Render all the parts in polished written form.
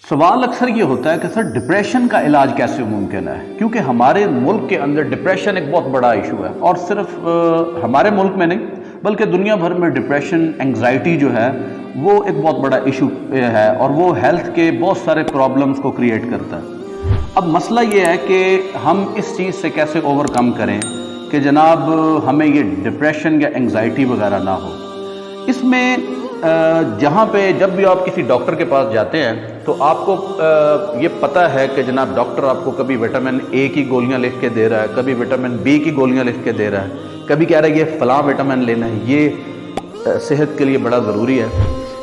سوال اکثر یہ ہوتا ہے کہ سر ڈپریشن کا علاج کیسے ممکن ہے، کیونکہ ہمارے ملک کے اندر ڈپریشن ایک بہت بڑا ایشو ہے، اور صرف ہمارے ملک میں نہیں بلکہ دنیا بھر میں ڈپریشن انگزائٹی جو ہے وہ ایک بہت بڑا ایشو ہے، اور وہ ہیلتھ کے بہت سارے پرابلمز کو کریٹ کرتا ہے۔ اب مسئلہ یہ ہے کہ ہم اس چیز سے کیسے اوور کم کریں کہ جناب ہمیں یہ ڈپریشن یا انگزائٹی وغیرہ نہ ہو۔ اس میں جہاں پہ جب بھی آپ کسی ڈاکٹر کے پاس جاتے ہیں تو آپ کو یہ پتہ ہے کہ جناب ڈاکٹر آپ کو کبھی وٹامن اے کی گولیاں لکھ کے دے رہا ہے، کبھی وٹامن بی کی گولیاں لکھ کے دے رہا ہے، کبھی کہہ رہا ہے یہ فلاں وٹامن لینا ہے، یہ صحت کے لیے بڑا ضروری ہے۔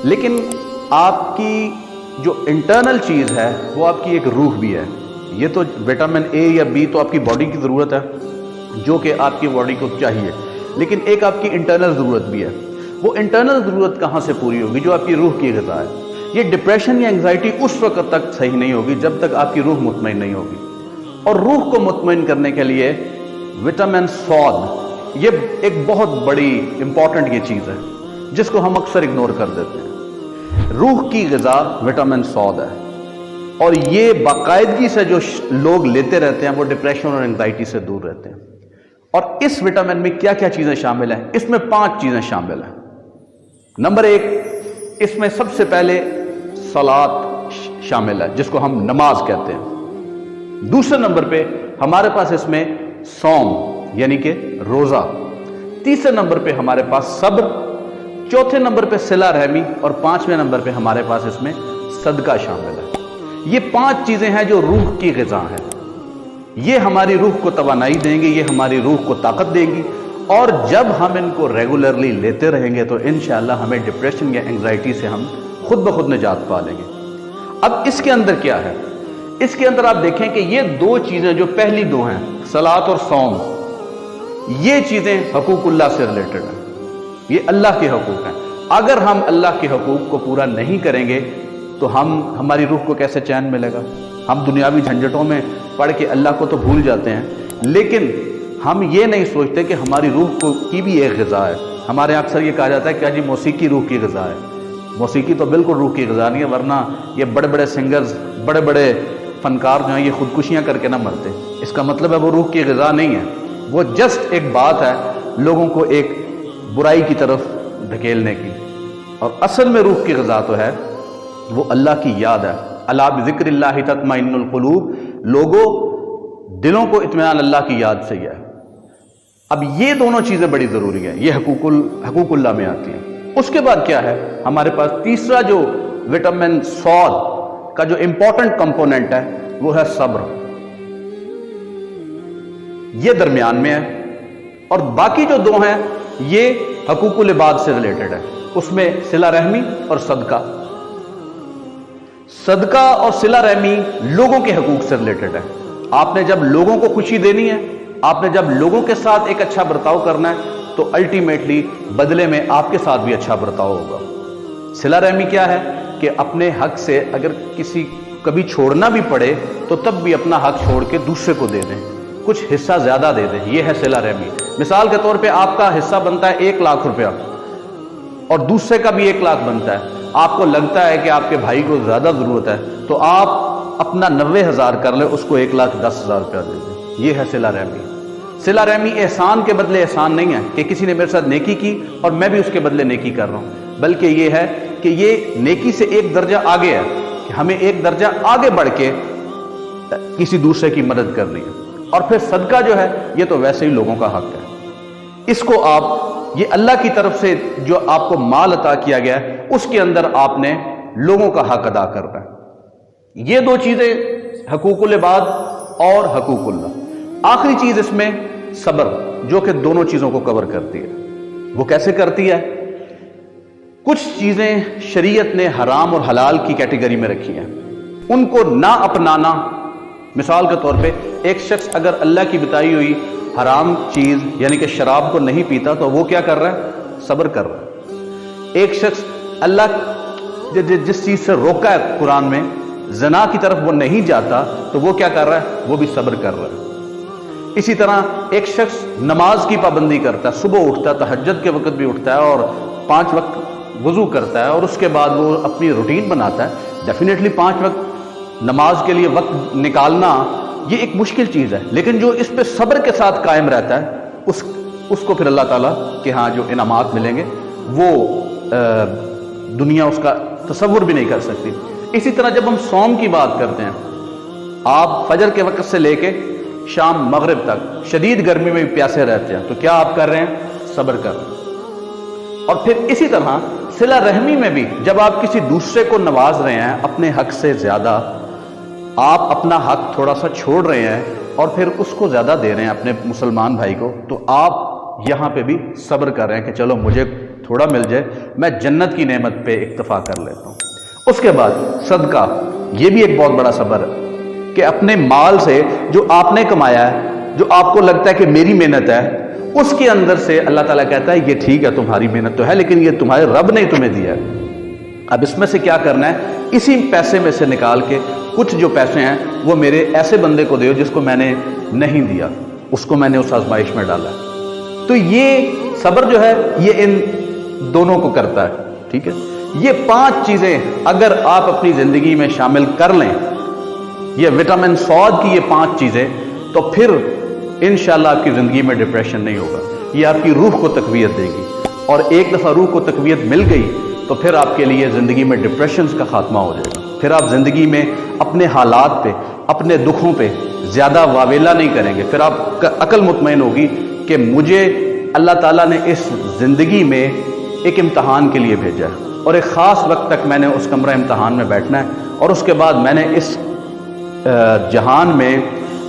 لیکن آپ کی جو انٹرنل چیز ہے وہ آپ کی ایک روح بھی ہے۔ یہ تو وٹامن اے یا بی تو آپ کی باڈی کی ضرورت ہے جو کہ آپ کی باڈی کو چاہیے، لیکن ایک آپ کی انٹرنل ضرورت بھی ہے۔ وہ انٹرنل ضرورت کہاں سے پوری ہوگی؟ جو آپ کی روح کی غذا ہے۔ یہ ڈپریشن یا انگزائٹی اس وقت تک صحیح نہیں ہوگی جب تک آپ کی روح مطمئن نہیں ہوگی، اور روح کو مطمئن کرنے کے لیے وٹامن سود یہ ایک بہت بڑی امپورٹنٹ یہ چیز ہے جس کو ہم اکثر اگنور کر دیتے ہیں۔ روح کی غذا وٹامن سود ہے، اور یہ باقاعدگی سے جو لوگ لیتے رہتے ہیں وہ ڈپریشن اور انگزائٹی سے دور رہتے ہیں۔ اور اس وٹامن میں کیا کیا چیزیں شامل ہیں؟ اس میں 5 چیزیں شامل ہیں۔ نمبر 1، اس میں سب سے پہلے صلاۃ شامل ہے جس کو ہم نماز کہتے ہیں۔ دوسرے نمبر پہ ہمارے پاس اس میں صوم یعنی کہ روزہ۔ تیسرے نمبر پہ ہمارے پاس صبر۔ چوتھے نمبر پہ صلہ رحمی، اور 5ویں نمبر پہ ہمارے پاس اس میں صدقہ شامل ہے۔ یہ 5 چیزیں ہیں جو روح کی غذا ہیں۔ یہ ہماری روح کو توانائی دیں گی، یہ ہماری روح کو طاقت دیں گی، اور جب ہم ان کو ریگولرلی لیتے رہیں گے تو انشاءاللہ ہمیں ڈپریشن یا انگزائٹی سے ہم خود بخود نجات پا لیں گے۔ اب اس کے اندر کیا ہے؟ اس کے اندر آپ دیکھیں کہ یہ 2 چیزیں جو پہلی 2 ہیں، صلاۃ اور صوم، یہ چیزیں حقوق اللہ سے ریلیٹڈ ہیں، یہ اللہ کے حقوق ہیں۔ اگر ہم اللہ کے حقوق کو پورا نہیں کریں گے تو ہماری روح کو کیسے چین ملے گا؟ ہم دنیاوی جھنجھٹوں میں پڑھ کے اللہ کو تو بھول جاتے ہیں، لیکن ہم یہ نہیں سوچتے کہ ہماری روح کی بھی ایک غذا ہے۔ ہمارے اکثر یہ کہا جاتا ہے کہ جی موسیقی روح کی غذا ہے۔ موسیقی تو بالکل روح کی غذا نہیں ہے، ورنہ یہ بڑے بڑے سنگرز، بڑے بڑے فنکار جو ہیں یہ خودکشیاں کر کے نہ مرتے۔ اس کا مطلب ہے وہ روح کی غذا نہیں ہے، وہ جسٹ ایک بات ہے لوگوں کو ایک برائی کی طرف دھکیلنے کی، اور اصل میں روح کی غذا تو ہے وہ اللہ کی یاد ہے۔ الا بذکر اللہ تطمئن القلوب، لوگوں دلوں کو اطمینان اللہ کی یاد سے ہے۔ اب یہ دونوں چیزیں بڑی ضروری ہیں، یہ حقوق اللہ میں آتی ہیں۔ اس کے بعد کیا ہے؟ ہمارے پاس تیسرا جو وٹامن سود کا جو امپورٹنٹ کمپوننٹ ہے وہ ہے صبر۔ یہ درمیان میں ہے، اور باقی جو 2 ہیں یہ حقوق العباد سے ریلیٹڈ ہے۔ اس میں صلہ رحمی اور صدقہ۔ صدقہ اور صلہ رحمی لوگوں کے حقوق سے ریلیٹڈ ہے۔ آپ نے جب لوگوں کو خوشی دینی ہے، آپ نے جب لوگوں کے ساتھ ایک اچھا برتاؤ کرنا ہے تو الٹیمیٹلی بدلے میں آپ کے ساتھ بھی اچھا برتاؤ ہوگا۔ صلہ رحمی کیا ہے کہ اپنے حق سے اگر کسی کبھی چھوڑنا بھی پڑے تو تب بھی اپنا حق چھوڑ کے دوسرے کو دے دیں، کچھ حصہ زیادہ دے دیں، یہ ہے صلہ رحمی۔ مثال کے طور پہ آپ کا حصہ بنتا ہے 1 لاکھ روپیہ، اور دوسرے کا بھی 1 لاکھ بنتا ہے۔ آپ کو لگتا ہے کہ آپ کے بھائی کو زیادہ ضرورت ہے تو آپ اپنا 90,000 کر لیں، اس کو 1,10,000 روپیہ دے دیں، یہ ہے صلہ رحمی۔ صلہ رحمی احسان کے بدلے احسان نہیں ہے کہ کسی نے میرے ساتھ نیکی کی اور میں بھی اس کے بدلے نیکی کر رہا ہوں، بلکہ یہ ہے کہ یہ نیکی سے ایک درجہ آگے ہے کہ ہمیں ایک درجہ آگے بڑھ کے کسی دوسرے کی مدد کرنی ہے۔ اور پھر صدقہ جو ہے یہ تو ویسے ہی لوگوں کا حق ہے، اس کو آپ یہ اللہ کی طرف سے جو آپ کو مال عطا کیا گیا ہے اس کے اندر آپ نے لوگوں کا حق ادا کرنا ہے۔ یہ 2 چیزیں حقوق العباد اور حقوق اللہ۔ آخری چیز اس میں صبر، جو کہ دونوں چیزوں کو کور کرتی ہے۔ وہ کیسے کرتی ہے؟ کچھ چیزیں شریعت نے حرام اور حلال کی کیٹیگری میں رکھی ہیں، ان کو نہ اپنانا۔ مثال کے طور پہ ایک شخص اگر اللہ کی بتائی ہوئی حرام چیز یعنی کہ شراب کو نہیں پیتا تو وہ کیا کر رہا ہے؟ صبر کر رہا ہے۔ ایک شخص اللہ جس چیز سے روکا ہے قرآن میں، زنا کی طرف وہ نہیں جاتا تو وہ کیا کر رہا ہے؟ وہ بھی صبر کر رہا ہے۔ اسی طرح ایک شخص نماز کی پابندی کرتا ہے، صبح اٹھتا ہے، تہجد کے وقت بھی اٹھتا ہے اور 5 وقت وضو کرتا ہے، اور اس کے بعد وہ اپنی روٹین بناتا ہے، ڈیفینیٹلی 5 وقت نماز کے لیے وقت نکالنا یہ ایک مشکل چیز ہے، لیکن جو اس پہ صبر کے ساتھ قائم رہتا ہے اس کو پھر اللہ تعالیٰ کے ہاں جو انعامات ملیں گے وہ دنیا اس کا تصور بھی نہیں کر سکتی۔ اسی طرح جب ہم صوم کی بات کرتے ہیں، آپ فجر کے وقت سے لے کے شام مغرب تک شدید گرمی میں بھی پیاسے رہتے ہیں، تو کیا آپ کر رہے ہیں؟ صبر کر رہے ہیں۔ اور پھر اسی طرح صلہ رحمی میں بھی جب آپ کسی دوسرے کو نواز رہے ہیں اپنے حق سے زیادہ، آپ اپنا حق تھوڑا سا چھوڑ رہے ہیں اور پھر اس کو زیادہ دے رہے ہیں اپنے مسلمان بھائی کو، تو آپ یہاں پہ بھی صبر کر رہے ہیں کہ چلو مجھے تھوڑا مل جائے، میں جنت کی نعمت پہ اکتفا کر لیتا ہوں۔ اس کے بعد صدقہ، یہ بھی ایک بہت بڑا صبر ہے کہ اپنے مال سے جو آپ نے کمایا ہے، جو آپ کو لگتا ہے کہ میری محنت ہے، اس کے اندر سے اللہ تعالیٰ کہتا ہے یہ ٹھیک ہے تمہاری محنت تو ہے لیکن یہ تمہارے رب نے تمہیں دیا ہے، اب اس میں سے کیا کرنا ہے؟ اسی پیسے میں سے نکال کے کچھ جو پیسے ہیں وہ میرے ایسے بندے کو دیو جس کو میں نے نہیں دیا، اس کو میں نے اس آزمائش میں ڈالا ہے۔ تو یہ صبر جو ہے یہ ان دونوں کو کرتا ہے، ٹھیک ہے۔ یہ 5 چیزیں اگر آپ اپنی زندگی میں شامل کر لیں، یہ وٹامن سعود کی یہ 5 چیزیں، تو پھر انشاءاللہ آپ کی زندگی میں ڈپریشن نہیں ہوگا، یہ آپ کی روح کو تقویت دے گی، اور ایک دفعہ روح کو تقویت مل گئی تو پھر آپ کے لیے زندگی میں ڈپریشنز کا خاتمہ ہو جائے گا، پھر آپ زندگی میں اپنے حالات پہ، اپنے دکھوں پہ زیادہ واویلا نہیں کریں گے، پھر آپ عقل مطمئن ہوگی کہ مجھے اللہ تعالیٰ نے اس زندگی میں ایک امتحان کے لیے بھیجا ہے، اور ایک خاص وقت تک میں نے اس کمرہ امتحان میں بیٹھنا ہے، اور اس کے بعد میں نے اس جہان میں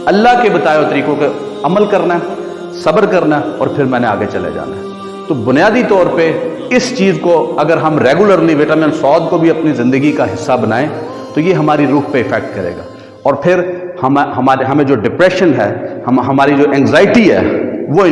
اللہ کے بتائے ہوئے طریقوں کا عمل کرنا ہے، صبر کرنا ہے، اور پھر میں نے آگے چلے جانا ہے۔ تو بنیادی طور پہ اس چیز کو اگر ہم ریگولرلی وٹامن سعود کو بھی اپنی زندگی کا حصہ بنائیں تو یہ ہماری روح پہ ایفیکٹ کرے گا، اور پھر ہمیں جو ڈپریشن ہے، ہماری جو اینگزائٹی ہے وہ